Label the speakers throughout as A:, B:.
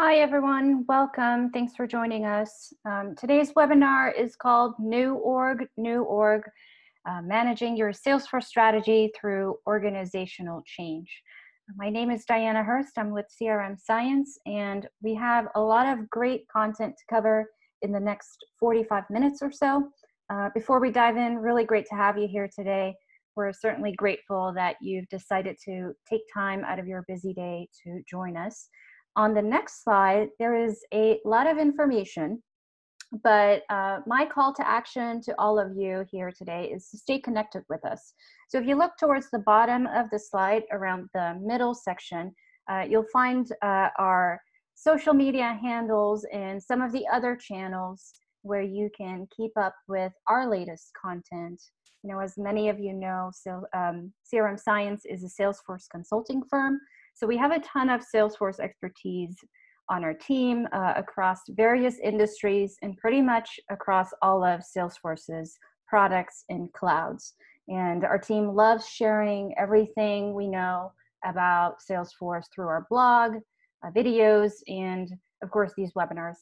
A: Hi, everyone. Welcome. Thanks for joining us. Today's webinar is called New Org, Managing Your Salesforce Strategy Through Organizational Change. My name is Diana Hurst. I'm with CRM Science, and we have a lot of great content to cover in the next 45 minutes or so. Before we dive in, really great to have you here today. We're certainly grateful that you've decided to take time out of your busy day to join us. On the next slide, there is a lot of information, but my call to action to all of you here today is to stay connected with us. So if you look towards the bottom of the slide around the middle section, you'll find our social media handles and some of the other channels where you can keep up with our latest content. You know, as many of you know, CRM Science is a Salesforce consulting firm. So we have a ton of Salesforce expertise on our team across various industries and pretty much across all of Salesforce's products and clouds. And our team loves sharing everything we know about Salesforce through our blog, videos, and of course these webinars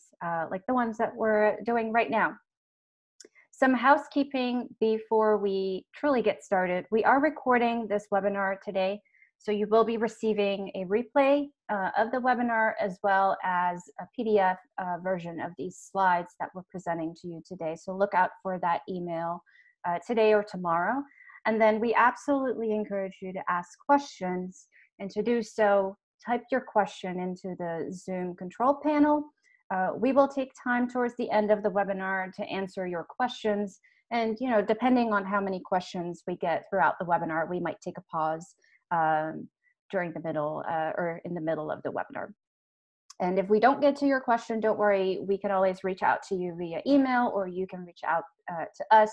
A: like the ones that we're doing right now. Some housekeeping before we truly get started. We are recording this webinar today, so you will be receiving a replay of the webinar as well as a PDF version of these slides that we're presenting to you today. So look out for that email today or tomorrow. And then we absolutely encourage you to ask questions, and to do so, type your question into the Zoom control panel. We will take time towards the end of the webinar to answer your questions. And, you know, depending on how many questions we get throughout the webinar, we might take a pause during the middle or in the middle of the webinar. And if we don't get to your question, don't worry, we can always reach out to you via email, or you can reach out to us.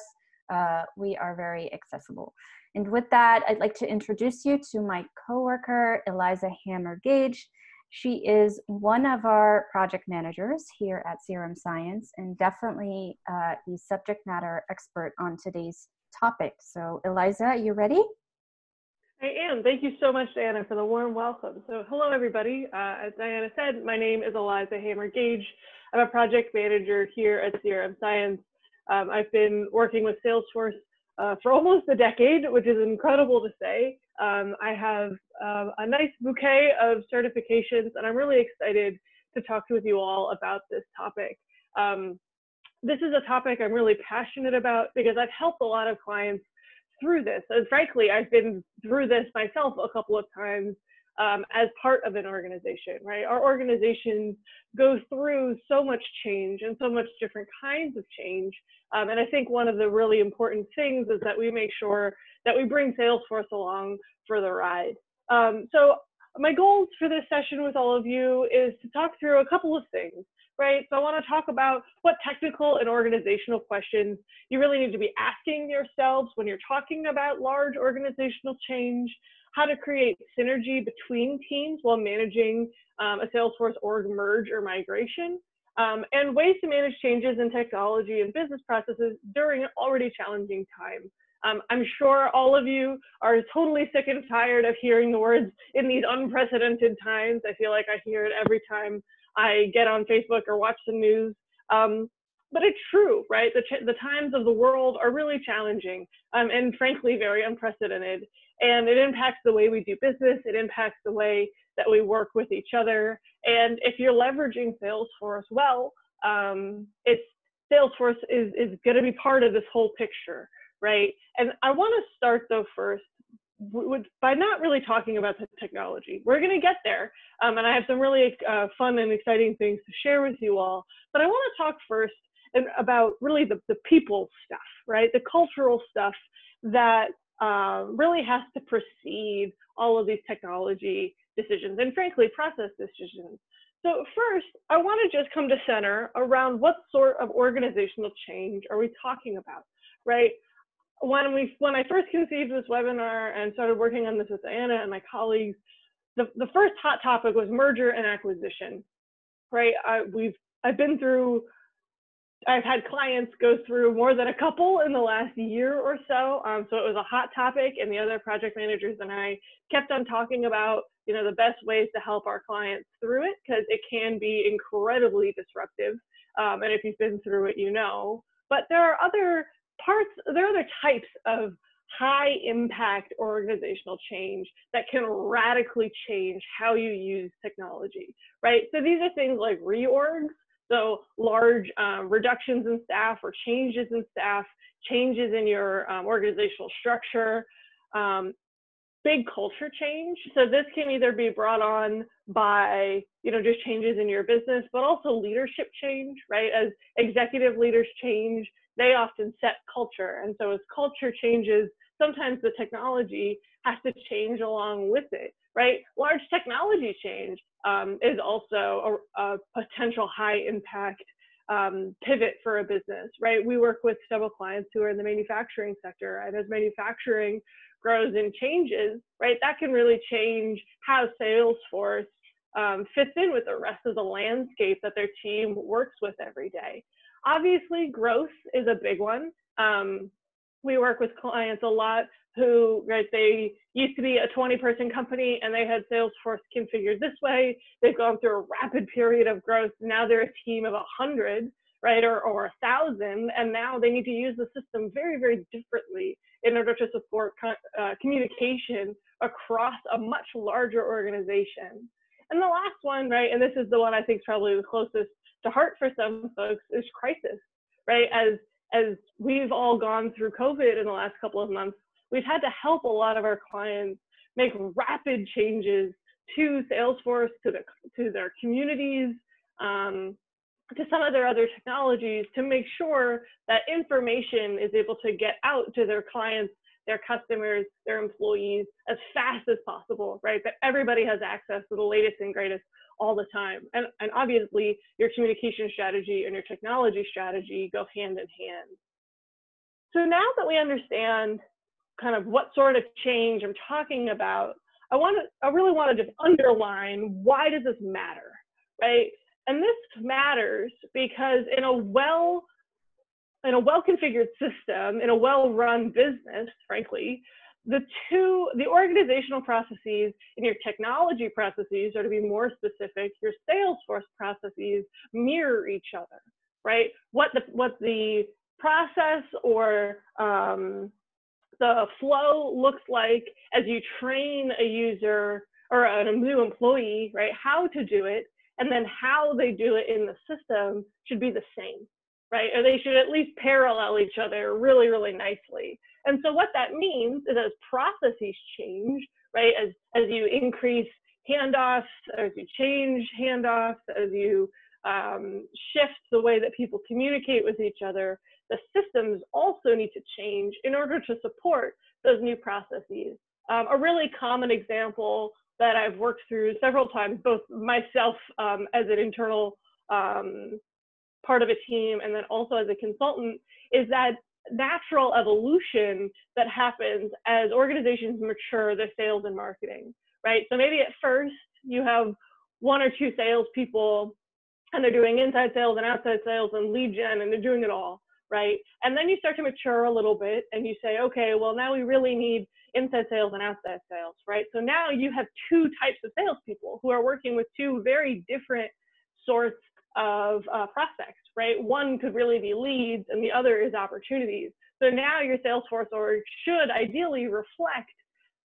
A: We are very accessible. And with that, I'd like to introduce you to my coworker, Eliza Gage. She is one of our project managers here at CRM Science, and definitely the subject matter expert on today's topic. So Eliza, are you ready?
B: I am. Thank you so much, Diana, for the warm welcome. So hello, everybody. As Diana said, my name is Eliza Gage. I'm a project manager here at CRM Science. I've been working with Salesforce for almost a decade, which is incredible to say. I have a nice bouquet of certifications, and I'm really excited to talk with you all about this topic. This is a topic I'm really passionate about because I've helped a lot of clients through this. And frankly, I've been through this myself a couple of times as part of an organization, right? Our organizations go through so much change and so much different kinds of change. And I think one of the really important things is that we make sure that we bring Salesforce along for the ride. So my goals for this session with all of you is to talk through a couple of things. Right, so I want to talk about what technical and organizational questions you really need to be asking yourselves when you're talking about large organizational change, how to create synergy between teams while managing a Salesforce org merge or migration, and ways to manage changes in technology and business processes during an already challenging time. I'm sure all of you are totally sick and tired of hearing the words "in these unprecedented times." I feel like I hear it every time I get on Facebook or watch the news, but it's true, right? The times of the world are really challenging and frankly, very unprecedented. And it impacts the way we do business. It impacts the way that we work with each other. And if you're leveraging Salesforce well, Salesforce is gonna be part of this whole picture, right? And I wanna start though first by not really talking about the technology. We're going to get there, and I have some really fun and exciting things to share with you all. But I want to talk first about really the people stuff, right? The cultural stuff that really has to precede all of these technology decisions and frankly process decisions. So first, I want to just come to center around what sort of organizational change are we talking about, right? When I first conceived this webinar and started working on this with Diana and my colleagues, the first hot topic was merger and acquisition, right? I've been through I've had clients go through more than a couple in the last year or so. So it was a hot topic, and the other project managers and I kept on talking about, the best ways to help our clients through it, because it can be incredibly disruptive. And if you've been through it, But there are other types of high impact organizational change that can radically change how you use technology, right? So these are things like reorgs. So large reductions in staff or changes in staff, changes in your organizational structure, big culture change. So this can either be brought on by, just changes in your business, but also leadership change, right? As executive leaders change, they often set culture. And so as culture changes, sometimes the technology has to change along with it, right? Large technology change is also a potential high impact pivot for a business, right? We work with several clients who are in the manufacturing sector, and as manufacturing grows and changes, right, that can really change how Salesforce fits in with the rest of the landscape that their team works with every day. Obviously, growth is a big one. We work with clients a lot who, right, they used to be a 20-person company and they had Salesforce configured this way. They've gone through a rapid period of growth. Now they're a team of 100, right, or 1,000, and now they need to use the system very, very differently in order to support communication across a much larger organization. And the last one, right, and this is the one I think is probably the closest to heart for some folks, is crisis, right? As we've all gone through COVID in the last couple of months, we've had to help a lot of our clients make rapid changes to Salesforce, to their communities, to some of their other technologies, to make sure that information is able to get out to their clients, their customers, their employees as fast as possible, right? That everybody has access to the latest and greatest all the time. And obviously, your communication strategy and your technology strategy go hand in hand. So now that we understand kind of what sort of change I'm talking about, I really want to just underline, why does this matter, right? And this matters because in a well-configured system, in a well-run business, frankly, the organizational processes and your technology processes, or to be more specific, your Salesforce processes mirror each other, right? What the process or the flow looks like as you train a user or a new employee, right? How to do it, and then how they do it in the system should be the same, right? Or they should at least parallel each other really, really nicely. And so what that means is as processes change, right, as you increase handoffs, as you change handoffs, as you shift the way that people communicate with each other, the systems also need to change in order to support those new processes. A really common example that I've worked through several times, both myself as an internal part of a team and then also as a consultant, is that natural evolution that happens as organizations mature their sales and marketing, right? So maybe at first you have one or two salespeople and they're doing inside sales and outside sales and lead gen, and they're doing it all, right? And then you start to mature a little bit and you say, okay, well, now we really need inside sales and outside sales, right? So now you have two types of salespeople who are working with two very different sorts of prospects, right? One could really be leads and the other is opportunities. So now your Salesforce org should ideally reflect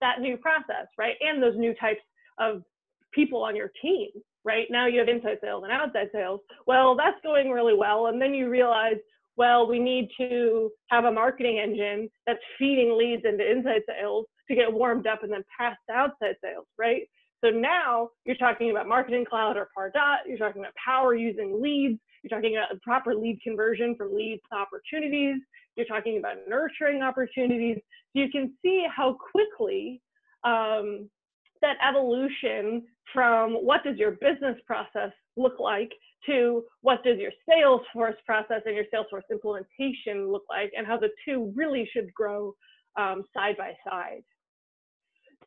B: that new process, right? And those new types of people on your team, right? Now you have inside sales and outside sales. Well, that's going really well. And then you realize, well, we need to have a marketing engine that's feeding leads into inside sales to get warmed up and then passed to outside sales, right? So now you're talking about Marketing Cloud or Pardot, you're talking about power using leads, you're talking about proper lead conversion from leads to opportunities, you're talking about nurturing opportunities. So you can see how quickly that evolution from what does your business process look like to what does your Salesforce process and your Salesforce implementation look like, and how the two really should grow side by side.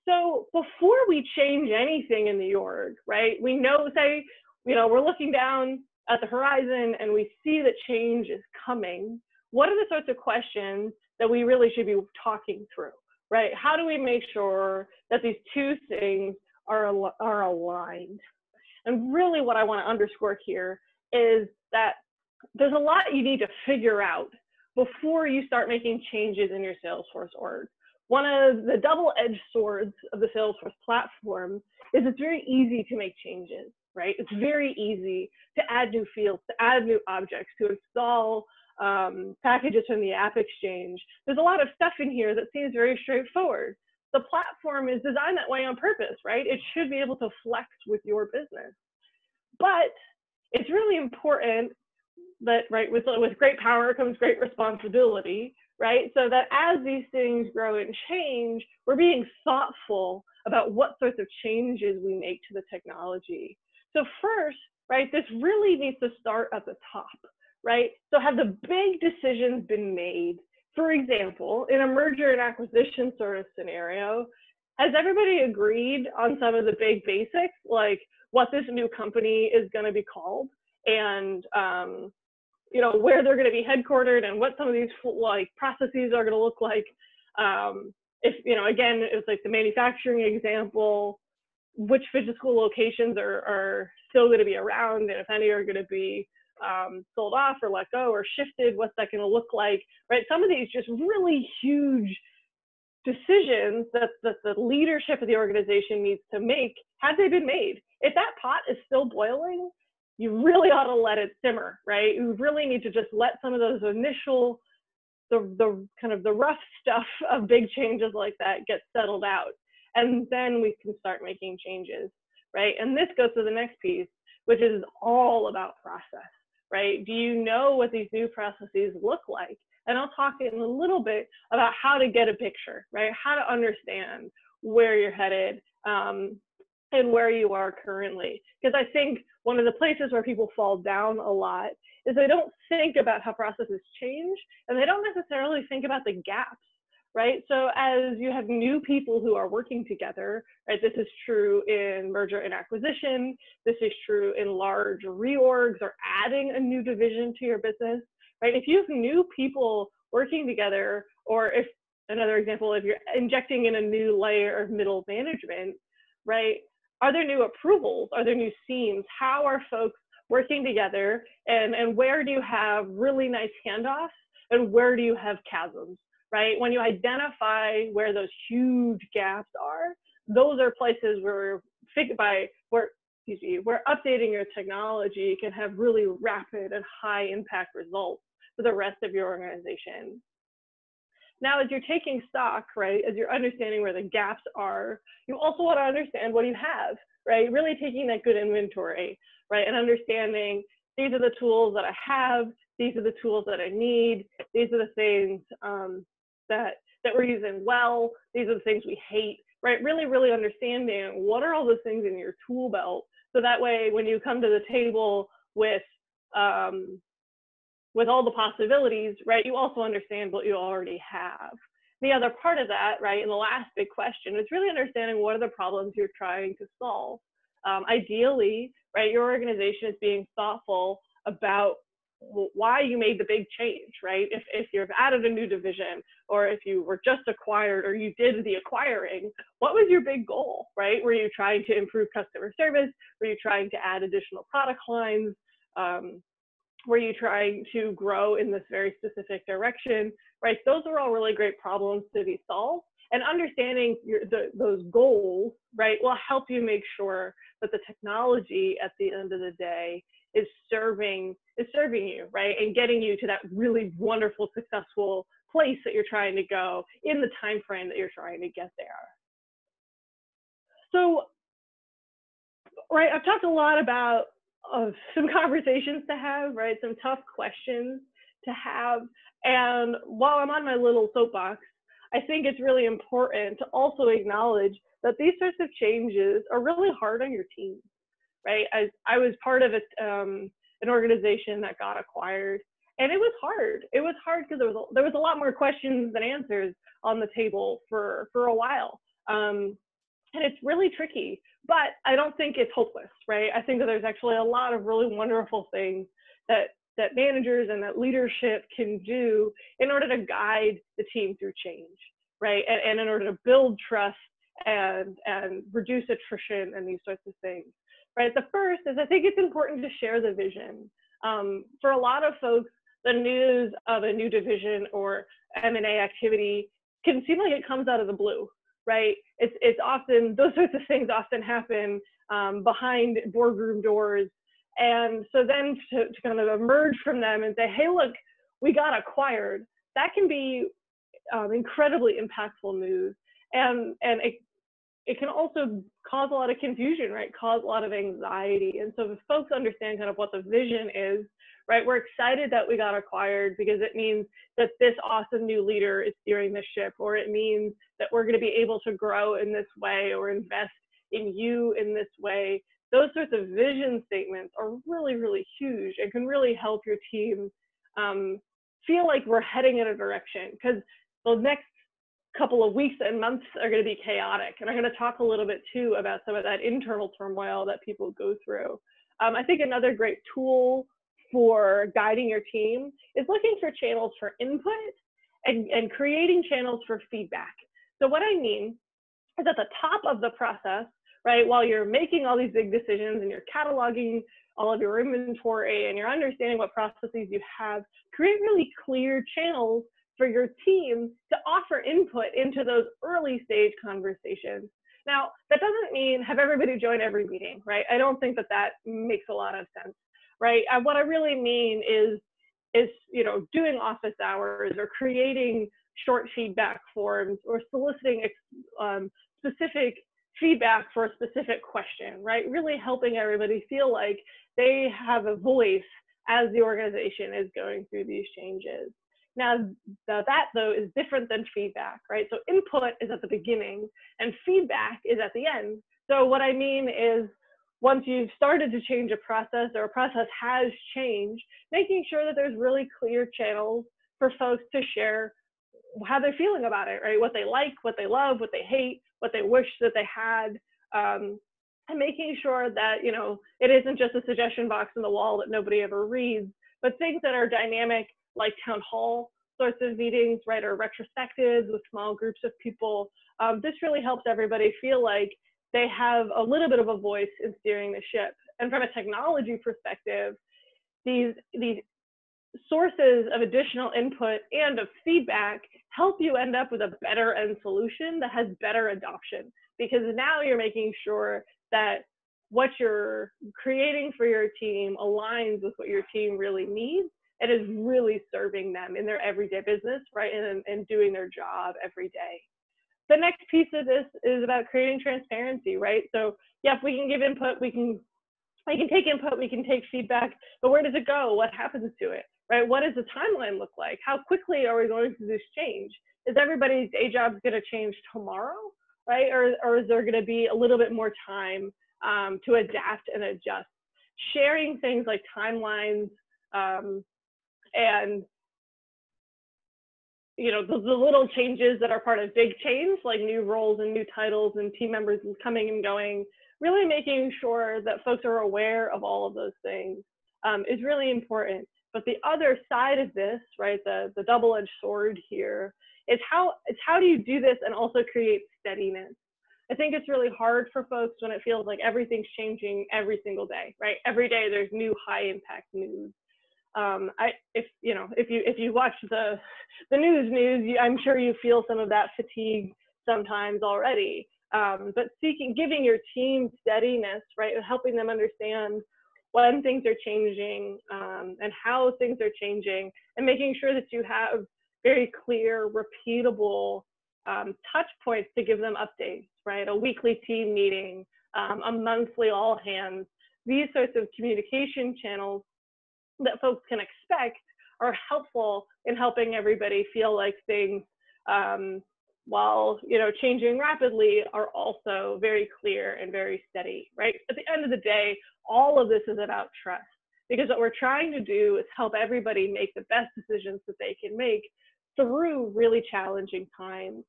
B: So before we change anything in the org, right, we know, say, we're looking down at the horizon and we see that change is coming, what are the sorts of questions that we really should be talking through, right? How do we make sure that these two things are aligned? And really what I want to underscore here is that there's a lot you need to figure out before you start making changes in your Salesforce org. One of the double-edged swords of the Salesforce platform is it's very easy to make changes, right? It's very easy to add new fields, to add new objects, to install packages from the App Exchange. There's a lot of stuff in here that seems very straightforward. The platform is designed that way on purpose, right? It should be able to flex with your business. But it's really important that, right, with great power comes great responsibility, right? So that as these things grow and change, we're being thoughtful about what sorts of changes we make to the technology. So first, right, this really needs to start at the top, right? So have the big decisions been made? For example, in a merger and acquisition sort of scenario, has everybody agreed on some of the big basics, like what this new company is going to be called, and you know, where they're going to be headquartered, and what some of these like processes are going to look like? If, you know, again, it's like the manufacturing example, which physical locations are still going to be around, and if any are going to be sold off or let go or shifted, what's that going to look like, right? Some of these just really huge decisions that the leadership of the organization needs to make, have they been made? If that pot is still boiling, you really ought to let it simmer, right? You really need to just let some of those initial, the kind of the rough stuff of big changes like that get settled out. And then we can start making changes, right? And this goes to the next piece, which is all about process, right? Do you know what these new processes look like? And I'll talk in a little bit about how to get a picture, right? How to understand where you're headed and where you are currently. Because I think one of the places where people fall down a lot is they don't think about how processes change, and they don't necessarily think about the gaps, right? So as you have new people who are working together, right? This is true in merger and acquisition. This is true in large reorgs or adding a new division to your business, right? If you have new people working together, or if, another example, if you're injecting in a new layer of middle management, right? Are there new approvals? Are there new seams? How are folks working together? And where do you have really nice handoffs? And where do you have chasms, right? When you identify where those huge gaps are, those are places where where updating your technology can have really rapid and high impact results for the rest of your organization. Now, as you're taking stock, right, as you're understanding where the gaps are, you also want to understand what you have, right? Really taking that good inventory, right? And understanding these are the tools that I have, these are the tools that I need, these are the things that we're using well, these are the things we hate, right? Really, really understanding what are all the things in your tool belt, so that way when you come to the table with all the possibilities, right, you also understand what you already have. The other part of that, right, and the last big question is really understanding what are the problems you're trying to solve. Ideally, right, your organization is being thoughtful about why you made the big change, right? If you've added a new division, or if you were just acquired, or you did the acquiring, what was your big goal, right? Were you trying to improve customer service? Were you trying to add additional product lines? Were you trying to grow in this very specific direction, right? Those are all really great problems to be solved. And understanding those goals, right, will help you make sure that the technology at the end of the day is serving you, right, and getting you to that really wonderful, successful place that you're trying to go in the time frame that you're trying to get there. So, right, I've talked a lot about some conversations to have, right, some tough questions to have. And while I'm on my little soapbox, I think it's really important to also acknowledge that these sorts of changes are really hard on your team, right? I was part of an organization that got acquired, and it was hard. It was hard because there was a lot more questions than answers on the table for a while. And And it's really tricky, but I don't think it's hopeless, right? I think that there's actually a lot of really wonderful things that managers and that leadership can do in order to guide the team through change, right? And in order to build trust and reduce attrition and these sorts of things, right? The first is I think it's important to share the vision. For a lot of folks, the news of a new division or M&A activity can seem like it comes out of the blue, right? It's often, those sorts of things often happen behind boardroom doors. And so then to kind of emerge from them and say, hey, look, we got acquired, that can be incredibly impactful news. And it can also cause a lot of confusion, right? Cause a lot of anxiety. And so if folks understand kind of what the vision is, right? We're excited that we got acquired because it means that this awesome new leader is steering the ship, or it means that we're going to be able to grow in this way or invest in you in this way. Those sorts of vision statements are really, really huge and can really help your team feel like we're heading in a direction, because the next couple of weeks and months are going to be chaotic. And I'm going to talk a little bit too about some of that internal turmoil that people go through. I think another great tool for guiding your team is looking for channels for input and creating channels for feedback. So what I mean is at the top of the process, right, while you're making all these big decisions and you're cataloging all of your inventory and you're understanding what processes you have, create really clear channels for your team to offer input into those early stage conversations. Now, that doesn't mean have everybody join every meeting, right? I don't think that that makes a lot of sense, right? What I really mean is doing office hours or creating short feedback forms or soliciting specific feedback for a specific question, right? Really helping everybody feel like they have a voice as the organization is going through these changes. Now, that though is different than feedback, right? So input is at the beginning and feedback is at the end. So what I mean is once you've started to change a process or a process has changed, making sure that there's really clear channels for folks to share how they're feeling about it, right? What they like, what they love, what they hate, what they wish that they had, and making sure that, it isn't just a suggestion box in the wall that nobody ever reads, but things that are dynamic, like town hall sorts of meetings, right, or retrospectives with small groups of people. This really helps everybody feel like they have a little bit of a voice in steering the ship. And from a technology perspective, these sources of additional input and of feedback help you end up with a better end solution that has better adoption, because now you're making sure that what you're creating for your team aligns with what your team really needs and is really serving them in their everyday business, right, and doing their job every day. The next piece of this is about creating transparency, right? So yeah, if we can give input, we can take input, we can take feedback, but where does it go? What happens to it, right? What does the timeline look like? How quickly are we going through this change? Is everybody's day job going to change tomorrow, right? Or is there going to be a little bit more time to adapt and adjust? Sharing things like timelines and the little changes that are part of big change, like new roles and new titles and team members coming and going, really making sure that folks are aware of all of those things is really important. But the other side of this, right, the double-edged sword here, is how do you do this and also create steadiness? I think it's really hard for folks when it feels like everything's changing every single day, right? Every day there's new high-impact news. If you watch the news, I'm sure you feel some of that fatigue sometimes already. But giving your team steadiness, right, helping them understand when things are changing and how things are changing, and making sure that you have very clear, repeatable touch points to give them updates, right? A weekly team meeting, a monthly all hands, these sorts of communication channels that folks can expect are helpful in helping everybody feel like things, while changing rapidly, are also very clear and very steady, right? At the end of the day, all of this is about trust, because what we're trying to do is help everybody make the best decisions that they can make through really challenging times.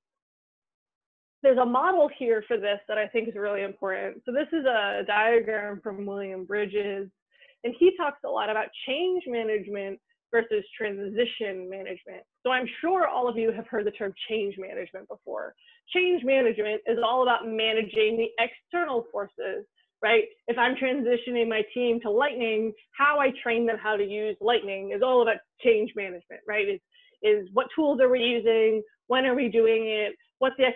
B: there's a model here for this that I think is really important. So this is a diagram from William Bridges, and he talks a lot about change management versus transition management. So I'm sure all of you have heard the term change management before. Change management is all about managing the external forces, right? If I'm transitioning my team to Lightning, how I train them how to use Lightning is all about change management, right? Is what tools are we using? When are we doing it? What the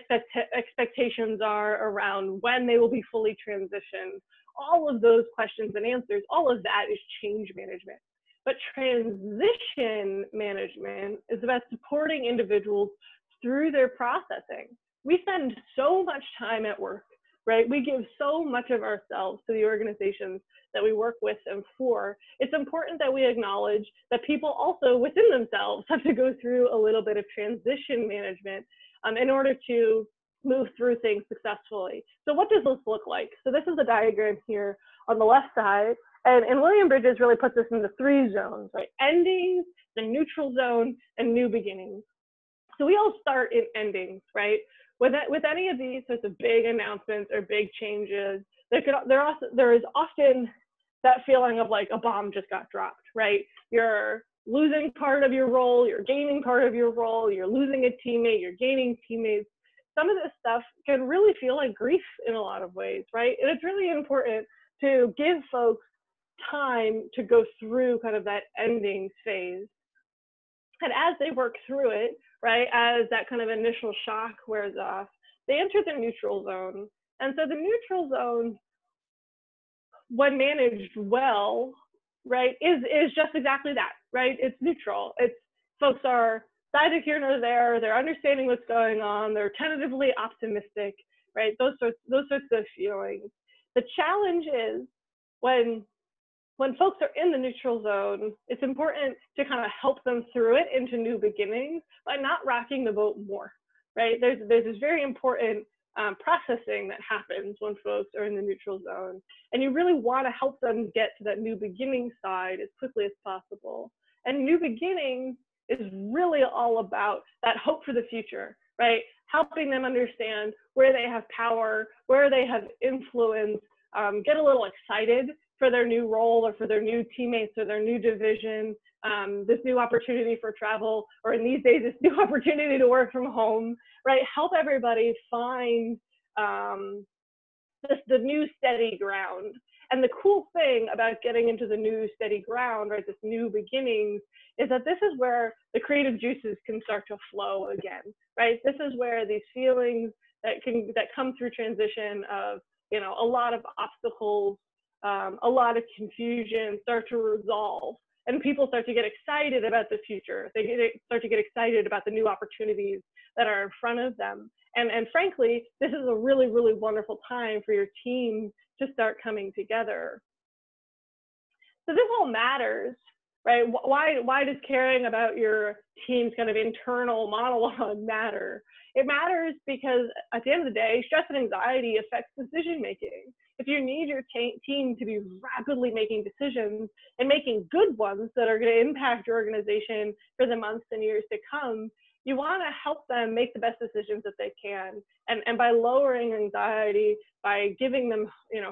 B: expectations are around when they will be fully transitioned. All of those questions and answers, all of that is change management. But transition management is about supporting individuals through their processing. We spend so much time at work, right? We give so much of ourselves to the organizations that we work with and for. It's important that we acknowledge that people also within themselves have to go through a little bit of transition management in order to move through things successfully. So what does this look like? So this is a diagram here on the left side. And William Bridges really puts this into 3 zones, right? Endings, the neutral zone, and new beginnings. So we all start in endings, right? With any of these sorts of big announcements or big changes, there is often that feeling of like a bomb just got dropped, right? You're losing part of your role, you're gaining part of your role, you're losing a teammate, you're gaining teammates. Some of this stuff can really feel like grief in a lot of ways, right? And it's really important to give folks time to go through kind of that ending phase. And as they work through it, right, as that kind of initial shock wears off, they enter the neutral zone. And so the neutral zone, when managed well, right, is just exactly that, right? It's neutral. It's folks are neither here nor there. They're understanding what's going on. They're tentatively optimistic, right? Those sorts of feelings. The challenge is when folks are in the neutral zone, it's important to kind of help them through it into new beginnings by not rocking the boat more, right? There's this very important processing that happens when folks are in the neutral zone. And you really want to help them get to that new beginning side as quickly as possible. And new beginnings is really all about that hope for the future, right? Helping them understand where they have power, where they have influence, get a little excited for their new role or for their new teammates or their new division, this new opportunity for travel, or in these days, this new opportunity to work from home, right? Help everybody find the new steady ground. And the cool thing about getting into the new steady ground, right, this new beginnings, is that this is where the creative juices can start to flow again, right? This is where these feelings that come through transition of, a lot of obstacles, a lot of confusion start to resolve, and people start to get excited about the future. They start to get excited about the new opportunities that are in front of them. And frankly, this is a really, really wonderful time for your team to start coming together. So this all matters, right? Why does caring about your team's kind of internal monologue matter? It matters because at the end of the day, stress and anxiety affects decision making. If you need your team to be rapidly making decisions and making good ones that are going to impact your organization for the months and years to come, you want to help them make the best decisions that they can. And by lowering anxiety, by giving them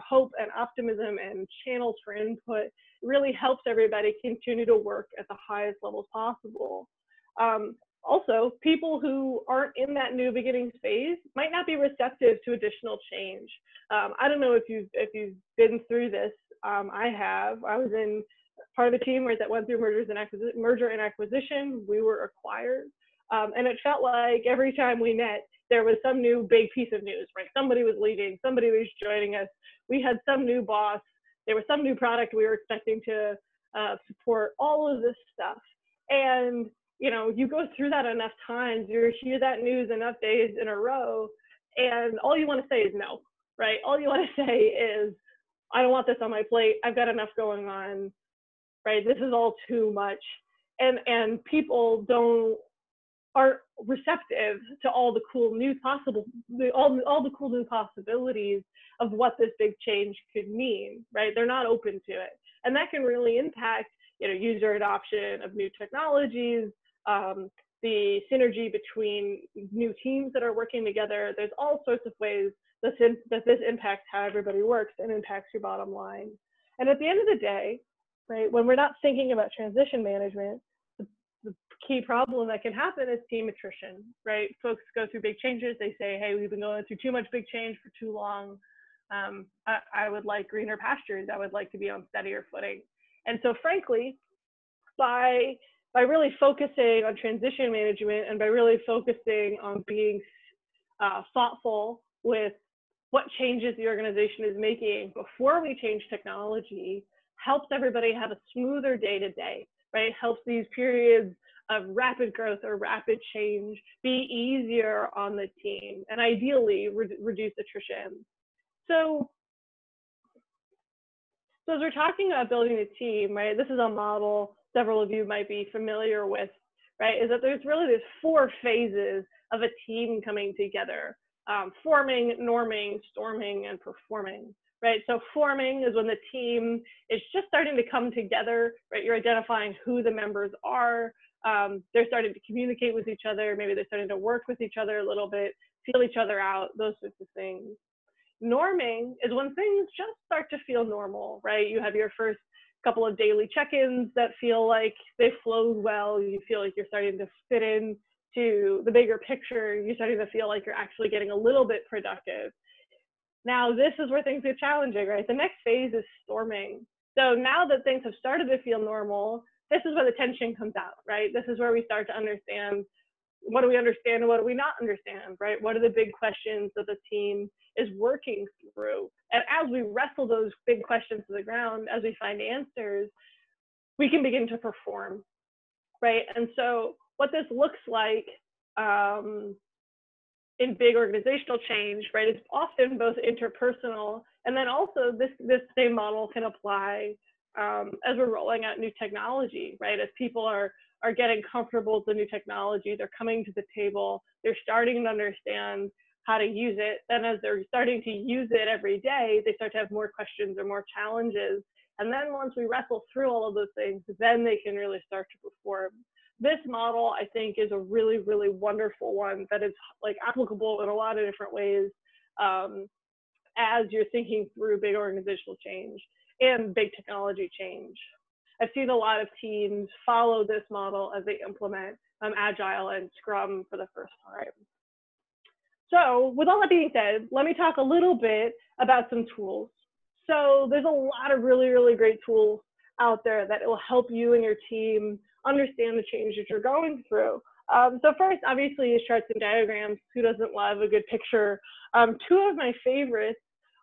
B: hope and optimism and channels for input, it really helps everybody continue to work at the highest levels possible. Also, people who aren't in that new beginning phase might not be receptive to additional change. I don't know if you've been through this. I have. I was in part of the team that went through merger and acquisition. We were acquired. And it felt like every time we met, there was some new big piece of news, right? Somebody was leaving, somebody was joining us. We had some new boss. There was some new product we were expecting to support, all of this stuff. And, you go through that enough times, you hear that news enough days in a row, and all you want to say is no, right? All you want to say is, I don't want this on my plate. I've got enough going on, right? This is all too much. And people aren't receptive to all the cool new all the cool new possibilities of what this big change could mean, right? They're not open to it. And that can really impact, user adoption of new technologies, the synergy between new teams that are working together. There's all sorts of ways that this impacts how everybody works and impacts your bottom line. And at the end of the day, right, when we're not thinking about transition management, the key problem that can happen is team attrition, right? Folks go through big changes. They say, hey, we've been going through too much big change for too long. I would like greener pastures. I would like to be on steadier footing. And so frankly, by really focusing on transition management and by really focusing on being thoughtful with what changes the organization is making before we change technology, helps everybody have a smoother day-to-day, right? Helps these periods of rapid growth or rapid change be easier on the team, and ideally reduce attrition. So as we're talking about building a team, right, this is a model several of you might be familiar with, right, is that there's really these 4 phases of a team coming together: forming, norming, storming, and performing, right? So forming is when the team is just starting to come together, right? You're identifying who the members are. They're starting to communicate with each other. Maybe they're starting to work with each other a little bit, feel each other out, those sorts of things. Norming is when things just start to feel normal, right? You have your first couple of daily check-ins that feel like they flowed well. You feel like you're starting to fit in to the bigger picture. You're starting to feel like you're actually getting a little bit productive. Now, this is where things get challenging, right? The next phase is storming. So now that things have started to feel normal, this is where the tension comes out, right? This is where we start to understand, what do we understand and what do we not understand, right? What are the big questions that the team is working through? And as we wrestle those big questions to the ground, as we find answers, we can begin to perform, right? And so what this looks like in big organizational change, right, is often both interpersonal, and then also this same model can apply as we're rolling out new technology, right? As people are getting comfortable with the new technology, they're coming to the table, they're starting to understand how to use it. Then as they're starting to use it every day, they start to have more questions or more challenges. And then once we wrestle through all of those things, then they can really start to perform. This model, I think, is a really, really wonderful one that is like applicable in a lot of different ways as you're thinking through big organizational change and big technology change. I've seen a lot of teams follow this model as they implement Agile and Scrum for the first time. So with all that being said, let me talk a little bit about some tools. So there's a lot of really, really great tools out there that will help you and your team understand the change that you're going through. So first, obviously, is charts and diagrams. Who doesn't love a good picture? 2 of my favorites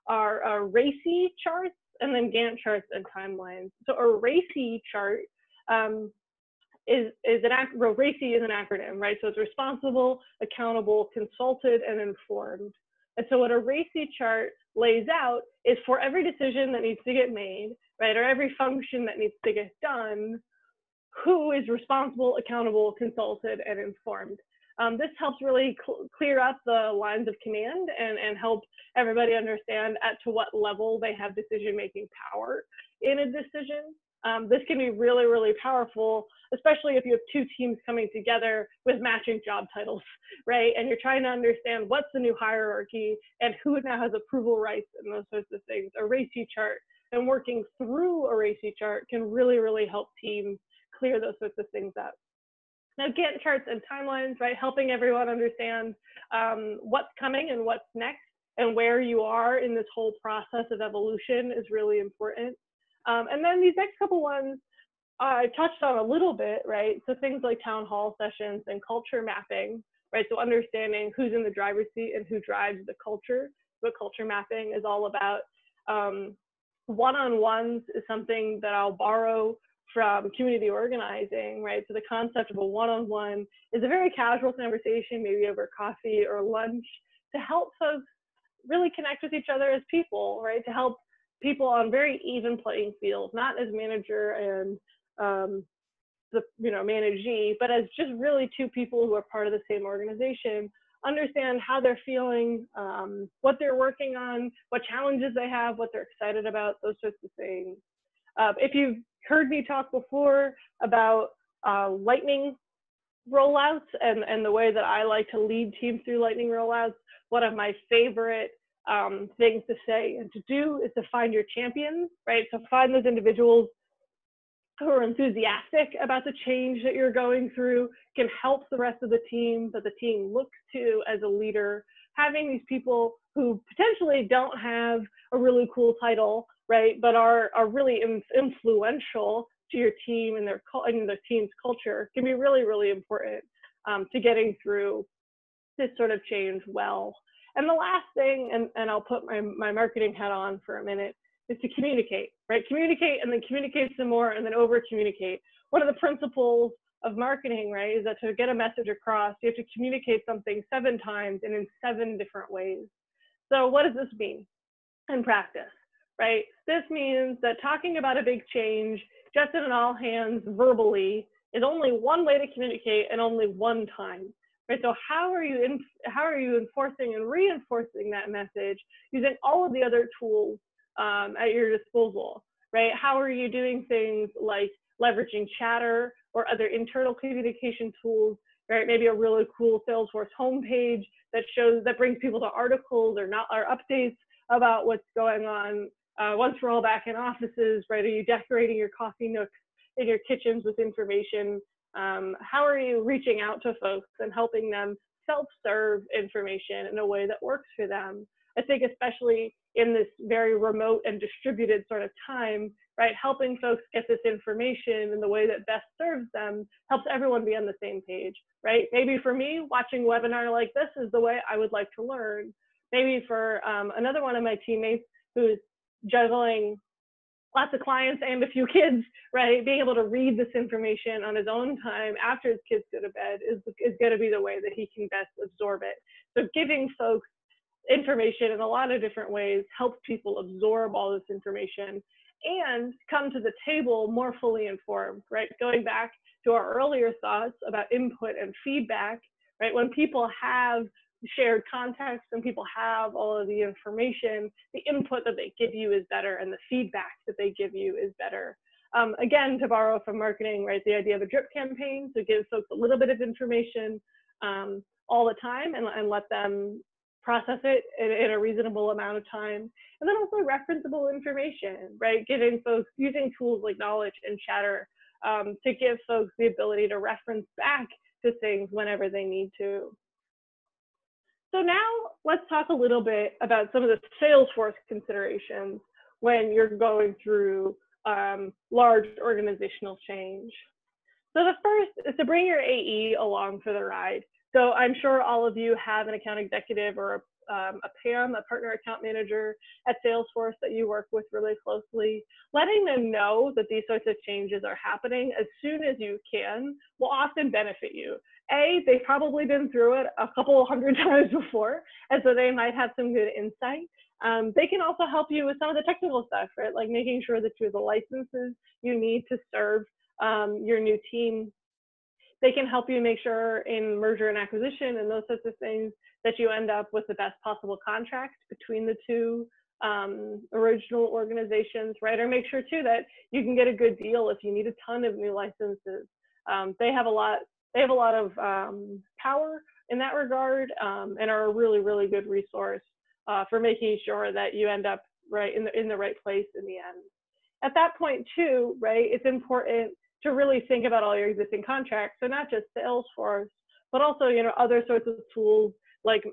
B: are RACI charts and then Gantt charts and timelines. So a RACI chart RACI is an acronym, right? So it's responsible, accountable, consulted, and informed. And so what a RACI chart lays out is for every decision that needs to get made, right, or every function that needs to get done, who is responsible, accountable, consulted, and informed. This helps really clear up the lines of command and help everybody understand to what level they have decision-making power in a decision. This can be really, really powerful, especially if you have 2 teams coming together with matching job titles, right? And you're trying to understand what's the new hierarchy and who now has approval rights and those sorts of things. A RACI chart and working through a RACI chart can really, really help teams clear those sorts of things up. Now, Gantt charts and timelines, right? Helping everyone understand what's coming and what's next and where you are in this whole process of evolution is really important. And then these next couple ones I touched on a little bit, right? So things like town hall sessions and culture mapping, right? So understanding who's in the driver's seat and who drives the culture, what culture mapping is all about. One-on-ones is something that I'll borrow from community organizing, right? So the concept of a one-on-one is a very casual conversation, maybe over coffee or lunch, to help folks really connect with each other as people, right? To help people on very even playing field, not as manager and the managee, but as just really 2 people who are part of the same organization, understand how they're feeling, what they're working on, what challenges they have, what they're excited about, those sorts of things. If you've heard me talk before about lightning rollouts and the way that I like to lead teams through lightning rollouts, one of my favorite things to say and to do is to find your champions, right? So find those individuals who are enthusiastic about the change that you're going through, can help the rest of the team that the team looks to as a leader. Having these people who potentially don't have a really cool title, right, but are really influential to your team and the team's culture can be really, really important to getting through this sort of change well. And the last thing, and I'll put my marketing hat on for a minute, is to communicate, right? Communicate and then communicate some more and then over communicate. One of the principles of marketing, right, is that to get a message across, you have to communicate something 7 times and in 7 different ways. So what does this mean in practice, right? This means that talking about a big change just in an all hands verbally is only one way to communicate and only one time. Right, so how are you enforcing and reinforcing that message using all of the other tools at your disposal, right? How are you doing things like leveraging Chatter or other internal communication tools, right? Maybe a really cool Salesforce homepage that brings people to articles or updates about what's going on once we're all back in offices, right? Are you decorating your coffee nooks in your kitchens with information? How are you reaching out to folks and helping them self-serve information in a way that works for them? I think especially in this very remote and distributed sort of time, right, helping folks get this information in the way that best serves them helps everyone be on the same page, right? Maybe for me, watching a webinar like this is the way I would like to learn. Maybe for another one of my teammates who's juggling lots of clients and a few kids, right? Being able to read this information on his own time after his kids go to bed is going to be the way that he can best absorb it. So giving folks information in a lot of different ways helps people absorb all this information and come to the table more fully informed, right? Going back to our earlier thoughts about input and feedback, right? When people have shared context and people have all of the information, the input that they give you is better and the feedback that they give you is better. Again, to borrow from marketing, right, the idea of a drip campaign, so give folks a little bit of information all the time and let them process it in a reasonable amount of time. And then also referenceable information, right, giving folks, using tools like Knowledge and Chatter to give folks the ability to reference back to things whenever they need to. So now let's talk a little bit about some of the Salesforce considerations when you're going through large organizational change. So the first is to bring your AE along for the ride. So I'm sure all of you have an account executive or a PAM, a partner account manager at Salesforce that you work with really closely. Letting them know that these sorts of changes are happening as soon as you can will often benefit you. They've probably been through it a couple hundred times before, and so they might have some good insight. They can also help you with some of the technical stuff, right? Like making sure that you have the licenses you need to serve your new team. They can help you make sure in merger and acquisition and those sorts of things that you end up with the best possible contract between the two original organizations, right? Or make sure too that you can get a good deal if you need a ton of new licenses. They have a lot of power in that regard and are a really, really good resource for making sure that you end up right in the right place in the end. At that point too, right, it's important to really think about all your existing contracts. So not just Salesforce, but also, you know, other sorts of tools like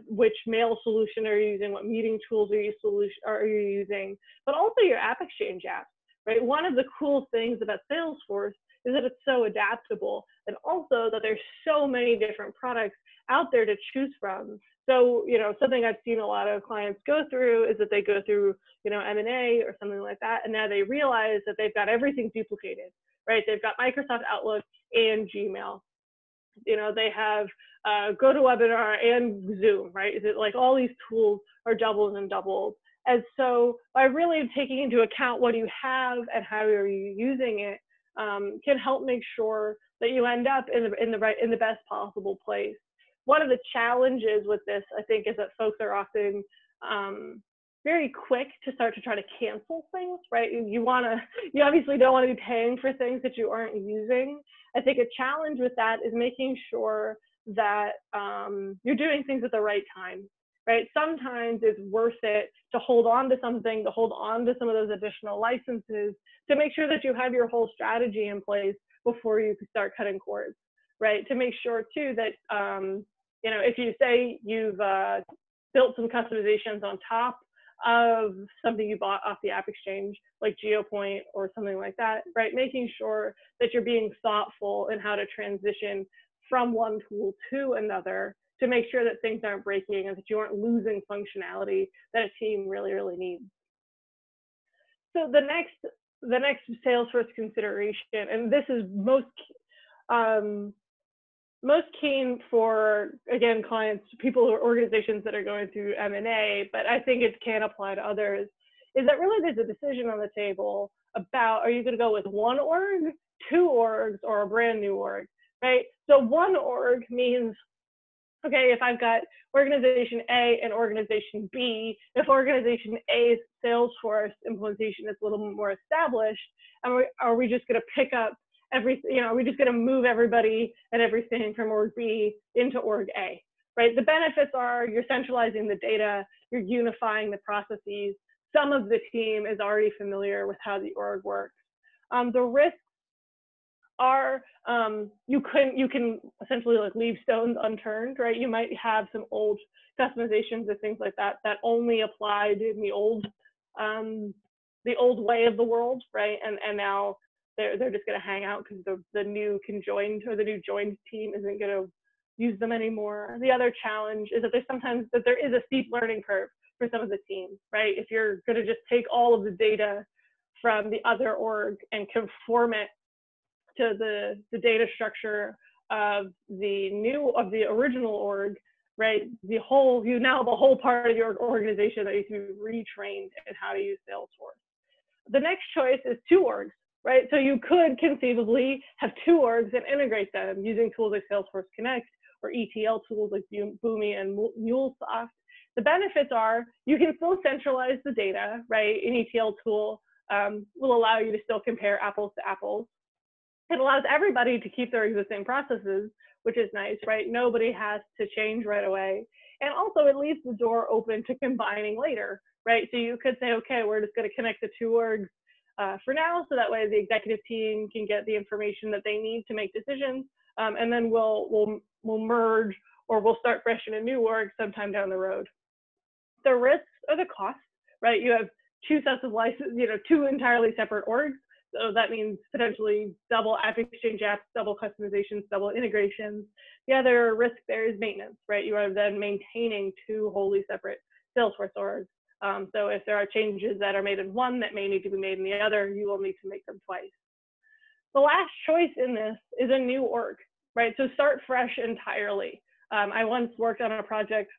B: which mail solution are you using, what meeting tools are you using, but also your App Exchange apps, right? One of the cool things about Salesforce is that it's so adaptable, and also that there's so many different products out there to choose from. So, you know, something I've seen a lot of clients go through is that they go through, you know, M&A or something like that, and now they realize that they've got everything duplicated, right? They've got Microsoft Outlook and Gmail. You know, they have GoToWebinar and Zoom, right? Is it like all these tools are doubles and doubles? And so by really taking into account what you have and how are you using it can help make sure that you end up in the best possible place. One of the challenges with this, I think, is that folks are often very quick to start to try to cancel things, right? You obviously don't want to be paying for things that you aren't using. I think a challenge with that is making sure that you're doing things at the right time, right? Sometimes it's worth it to hold on to something, to hold on to some of those additional licenses, to make sure that you have your whole strategy in place before you start cutting cords, right? To make sure too that, if you say you've built some customizations on top of something you bought off the App Exchange, like GeoPoint or something like that, right? Making sure that you're being thoughtful in how to transition from one tool to another to make sure that things aren't breaking and that you aren't losing functionality that a team really, really needs. So the next Salesforce consideration, and this is most keen for, again, clients, people or organizations that are going through M&A, but I think it can apply to others, is that really there's a decision on the table about, are you going to go with one org, two orgs, or a brand new org, right? So one org means, okay, if I've got organization A and organization B, if organization A's Salesforce implementation is a little more established, and are we just going to pick up everything, are we just going to move everybody and everything from org B into org A, right? The benefits are you're centralizing the data, you're unifying the processes. Some of the team is already familiar with how the org works. The risks are you can essentially like leave stones unturned, right? You might have some old customizations and things like that that only applied in the old way of the world, right? And now they're just going to hang out because the new conjoined or the new joined team isn't going to use them anymore. The other challenge is that there is a steep learning curve for some of the teams, right? If you're going to just take all of the data from the other org and conform it to the data structure of the original org, right? You now have a whole part of your organization that needs to be retrained in how to use Salesforce. The next choice is two orgs, right? So you could conceivably have two orgs and integrate them using tools like Salesforce Connect or ETL tools like Boomi and MuleSoft. The benefits are you can still centralize the data, right? An ETL tool will allow you to still compare apples to apples. It allows everybody to keep their existing processes, which is nice, right? Nobody has to change right away. And also it leaves the door open to combining later, right? So you could say, okay, we're just going to connect the two orgs for now, so that way the executive team can get the information that they need to make decisions, and then we'll merge or we'll start fresh in a new org sometime down the road. The risks are the costs, right? You have two sets of licenses, two entirely separate orgs. So that means potentially double App Exchange apps, double customizations, double integrations. The other risk there is maintenance, right? You are then maintaining two wholly separate Salesforce orgs. So if there are changes that are made in one that may need to be made in the other, you will need to make them twice. The last choice in this is a new org, right? So start fresh entirely. I once worked on a project.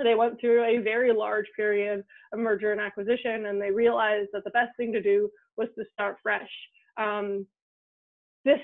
B: They went through a very large period of merger and acquisition, and they realized that the best thing to do was to start fresh. This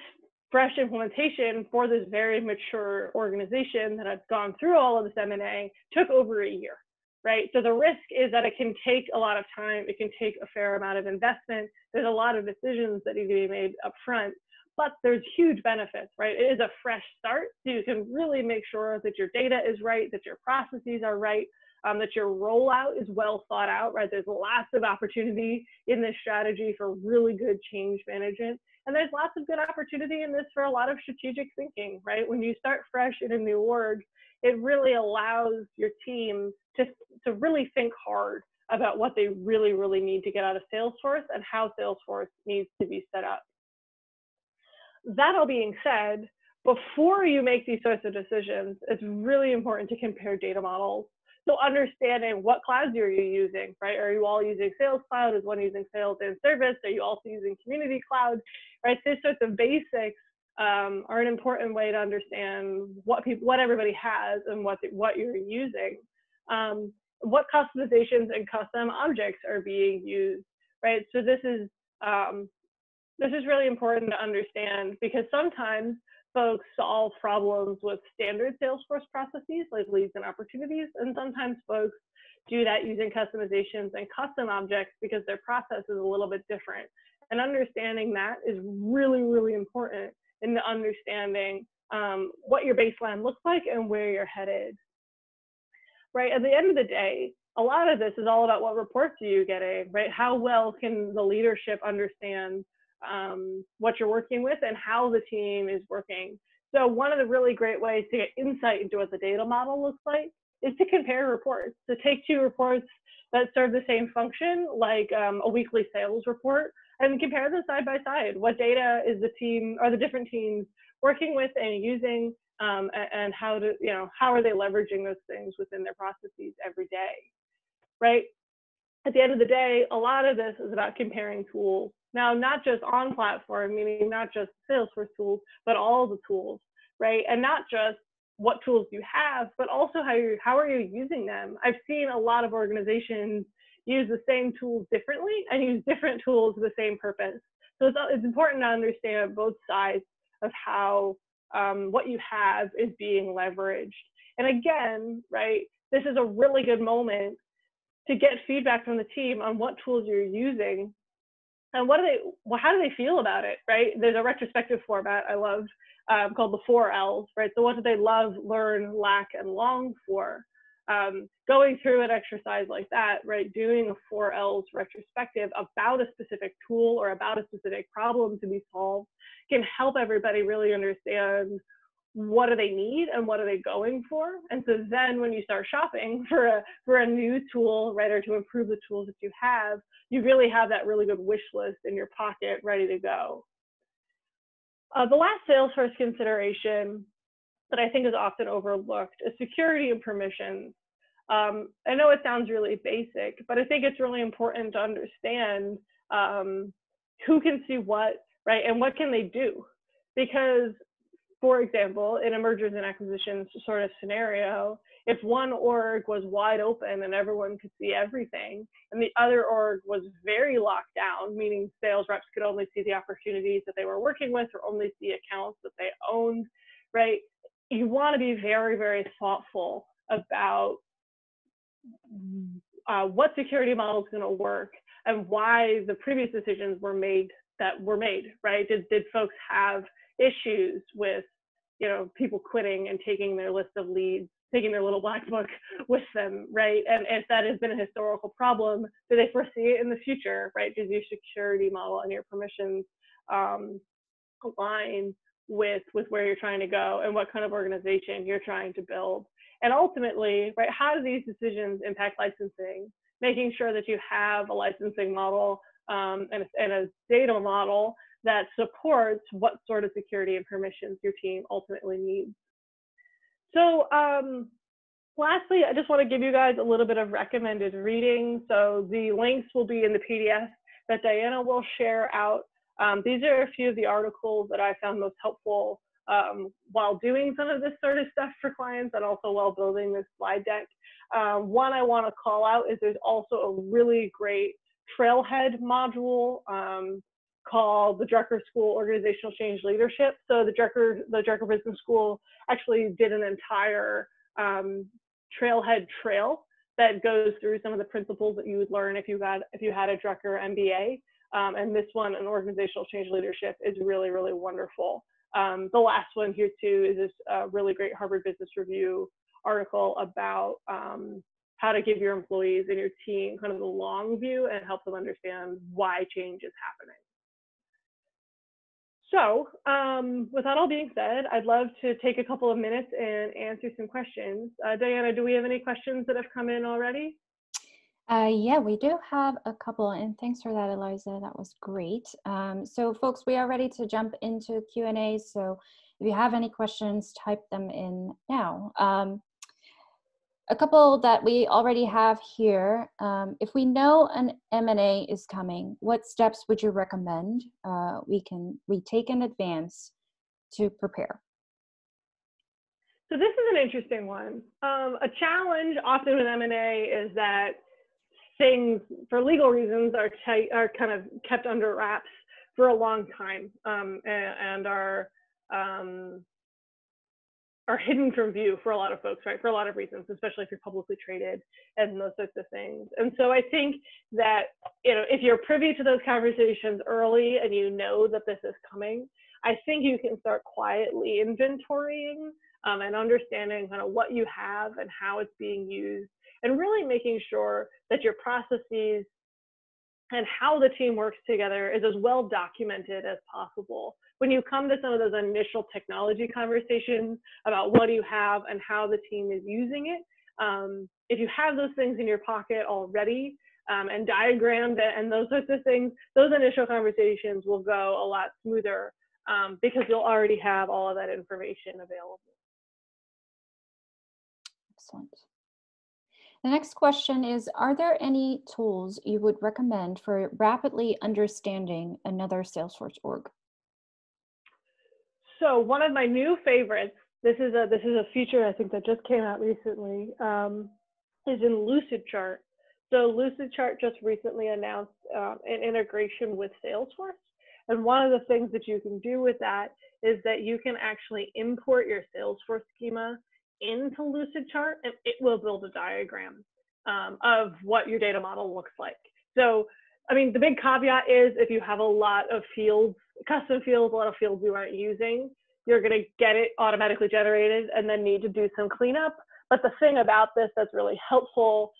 B: fresh implementation for this very mature organization that had gone through all of this M&A took over a year, right? So the risk is that it can take a lot of time. It can take a fair amount of investment. There's a lot of decisions that need to be made up front, but there's huge benefits, right? It is a fresh start. So you can really make sure that your data is right, that your processes are right, that your rollout is well thought out, right? There's lots of opportunity in this strategy for really good change management. And there's lots of good opportunity in this for a lot of strategic thinking, right? When you start fresh in a new org, it really allows your team to really think hard about what they really, really need to get out of Salesforce and how Salesforce needs to be set up. That all being said, before you make these sorts of decisions, it's really important to compare data models. So understanding what clouds are you using, right? Are you all using Sales Cloud? Is one using Sales and Service? Are you also using Community Cloud, right? These sorts of basics are an important way to understand what everybody has and what you're using. What customizations and custom objects are being used, right? So this is really important to understand, because sometimes folks solve problems with standard Salesforce processes like leads and opportunities, and sometimes folks do that using customizations and custom objects because their process is a little bit different. And understanding that is really, really important in the understanding what your baseline looks like and where you're headed. Right, at the end of the day, a lot of this is all about what reports are you getting, right? How well can the leadership understand what you're working with and how the team is working? So one of the really great ways to get insight into what the data model looks like is to compare reports. To take two reports that serve the same function, like a weekly sales report, and compare them side by side. What data is the team or the different teams working with and using, and how are they leveraging those things within their processes every day, right? At the end of the day, a lot of this is about comparing tools. Now, not just on platform, meaning not just Salesforce tools, but all the tools, right? And not just what tools you have, but also how are you using them? I've seen a lot of organizations use the same tools differently and use different tools for the same purpose. So it's important to understand both sides of how what you have is being leveraged. And again, right, this is a really good moment to get feedback from the team on what tools you're using and how do they feel about it, right? There's a retrospective format I love called the 4 L's, right? So what do they love, learn, lack, and long for? Going through an exercise like that, right, doing a 4 L's retrospective about a specific tool or about a specific problem to be solved can help everybody really understand what do they need and what are they going for. And so then when you start shopping for a new tool, right, or to improve the tools that you have, you really have that really good wish list in your pocket ready to go. The last Salesforce consideration that I think is often overlooked is security and permissions. I know it sounds really basic, but I think it's really important to understand who can see what, right, and what can they do? Because, for example, in a mergers and acquisitions sort of scenario, if one org was wide open and everyone could see everything, and the other org was very locked down, meaning sales reps could only see the opportunities that they were working with or only see accounts that they owned, right? You want to be very, very thoughtful about what security model is going to work and why the previous decisions were made, right? Did folks have issues with, people quitting and taking their list of leads, taking their little black book with them, right? And if that has been a historical problem, do they foresee it in the future, right? Does your security model and your permissions align with where you're trying to go and what kind of organization you're trying to build? And ultimately, right, how do these decisions impact licensing? Making sure that you have a licensing model and a data model that supports what sort of security and permissions your team ultimately needs. So lastly, I just want to give you guys a little bit of recommended reading. So the links will be in the PDF that Diana will share out. These are a few of the articles that I found most helpful while doing some of this sort of stuff for clients and also while building this slide deck. One I want to call out is there's also a really great trailhead module called the Drucker School Organizational Change Leadership. So the Drucker Business School actually did an entire trailhead trail that goes through some of the principles that you would learn if you had a Drucker MBA. And this one, an organizational change leadership, is really, really wonderful. The last one here too is this really great Harvard Business Review article about how to give your employees and your team kind of the long view and help them understand why change is happening. So with that all being said, I'd love to take a couple of minutes and answer some questions. Diana, do we have any questions that have come in already?
A: Yeah, we do have a couple, and thanks for that, Eliza. That was great. So folks, we are ready to jump into Q&A. So if you have any questions, type them in now. A couple that we already have here. If we know an M&A is coming, what steps would you recommend we take in advance to prepare?
B: So this is an interesting one. A challenge often with M&A is that things, for legal reasons, are kind of kept under wraps for a long time and are are hidden from view for a lot of folks, right? For a lot of reasons, especially if you're publicly traded and those sorts of things. And so I think that, if you're privy to those conversations early and you know that this is coming, I think you can start quietly inventorying and understanding kind of what you have and how it's being used, and really making sure that your processes and how the team works together is as well documented as possible. When you come to some of those initial technology conversations about what do you have and how the team is using it, if you have those things in your pocket already and diagrammed and those sorts of things, those initial conversations will go a lot smoother because you'll already have all of that information available.
A: Excellent. The next question is, are there any tools you would recommend for rapidly understanding another Salesforce org?
B: So one of my new favorites, this is a feature I think that just came out recently, is in Lucidchart. So Lucidchart just recently announced an integration with Salesforce. And one of the things that you can do with that is that you can actually import your Salesforce schema into Lucidchart, and it will build a diagram of what your data model looks like. So, I mean, the big caveat is if you have a lot of fields, custom fields, a lot of fields you aren't using, you're going to get it automatically generated and then need to do some cleanup. But the thing about this that's really helpful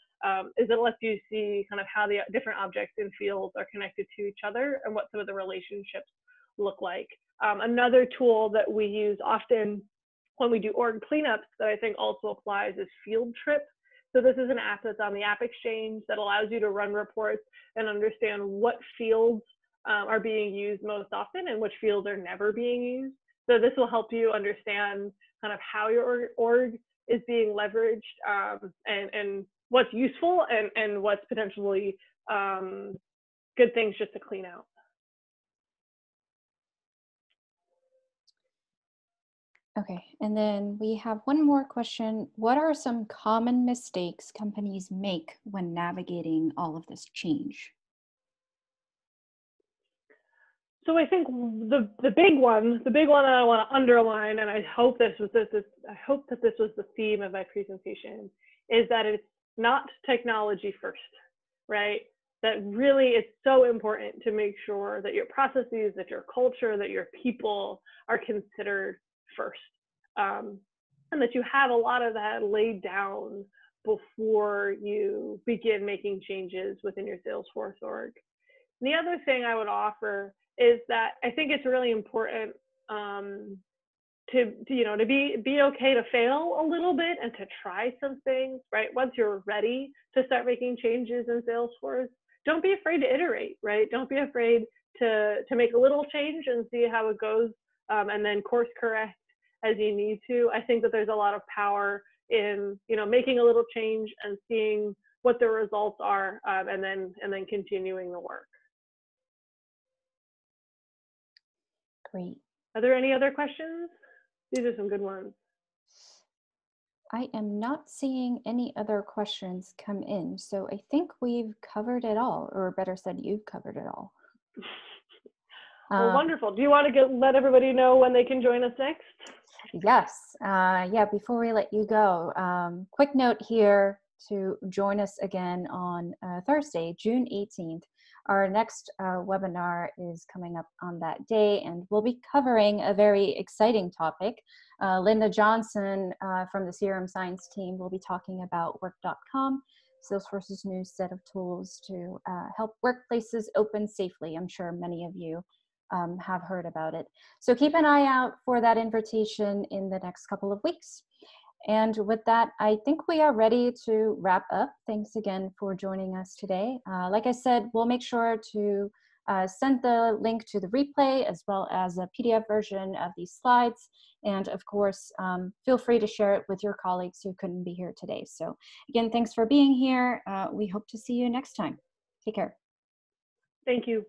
B: is it lets you see kind of how the different objects and fields are connected to each other and what some of the relationships look like. Another tool that we use often when we do org cleanups that I think also applies is Field Trip. So this is an app that's on the App Exchange that allows you to run reports and understand what fields are being used most often and which fields are never being used. So this will help you understand kind of how your org is being leveraged and what's useful and what's potentially good things just to clean out.
A: Okay, and then we have one more question. What are some common mistakes companies make when navigating all of this change?
B: So I think the big one that I want to underline, and I hope that this was the theme of my presentation, is that it's not technology first, right? That really it's so important to make sure that your processes, that your culture, that your people are considered first, and that you have a lot of that laid down before you begin making changes within your Salesforce org. And the other thing I would offer is that I think it's really important to be okay to fail a little bit and to try some things, right? Once you're ready to start making changes in Salesforce, don't be afraid to iterate, right? Don't be afraid to make a little change and see how it goes, and then course correct as you need to. I think that there's a lot of power in making a little change and seeing what the results are, and then continuing the work.
A: Great.
B: Are there any other questions? These are some good ones.
A: I am not seeing any other questions come in, so I think we've covered it all, or better said, you've covered it all.
B: Well, wonderful. Do you want to let everybody know when they can join us next?
A: Yes. Yeah, before we let you go, quick note here to join us again on Thursday, June 18th. Our next webinar is coming up on that day, and we'll be covering a very exciting topic. Linda Johnson from the CRM Science team will be talking about work.com, Salesforce's new set of tools to help workplaces open safely. I'm sure many of you have heard about it. So keep an eye out for that invitation in the next couple of weeks. And with that, I think we are ready to wrap up. Thanks again for joining us today. Like I said, we'll make sure to send the link to the replay as well as a PDF version of these slides. And of course, feel free to share it with your colleagues who couldn't be here today. So again, thanks for being here. We hope to see you next time. Take care.
B: Thank you.